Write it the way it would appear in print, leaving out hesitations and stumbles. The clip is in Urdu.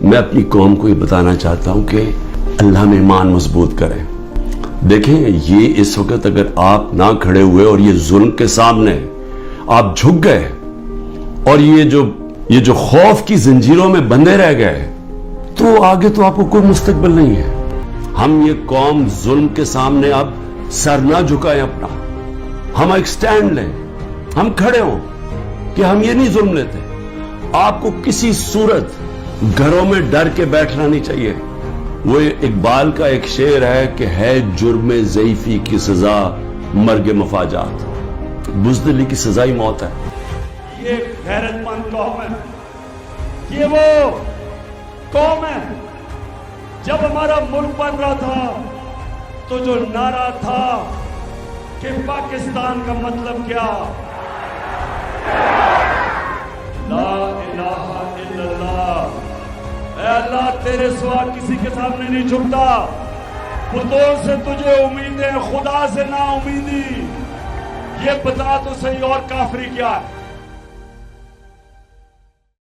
میں اپنی قوم کو یہ بتانا چاہتا ہوں کہ اللہ میں ایمان مضبوط کریں. دیکھیں یہ اس وقت اگر آپ نہ کھڑے ہوئے اور یہ ظلم کے سامنے آپ جھک گئے اور یہ جو خوف کی زنجیروں میں بندھے رہ گئے تو آگے تو آپ کو کوئی مستقبل نہیں ہے. ہم یہ قوم ظلم کے سامنے اب سر نہ جھکائیں اپنا. ہم ایک سٹینڈ لیں, ہم کھڑے ہوں کہ ہم یہ نہیں ظلم لیتے. آپ کو کسی صورت گھروں میں ڈر کے بیٹھنا نہیں چاہیے. وہ اقبال کا ایک شعر ہے کہ ہے جرم ضعیفی کی سزا مرگ مفاجات, بزدلی کی سزا ہی موت ہے. یہ غیرت مند قوم ہے, یہ وہ قوم ہے. جب ہمارا ملک بن رہا تھا تو جو نعرہ تھا کہ پاکستان کا مطلب کیا, لا الہ الا اللہ, اے اللہ تیرے سوا کسی کے سامنے نہیں جھکتا, بتوں سے تجھے امیدیں خدا سے نا امیدی. یہ بتا تو صحیح اور کافری کیا ہے.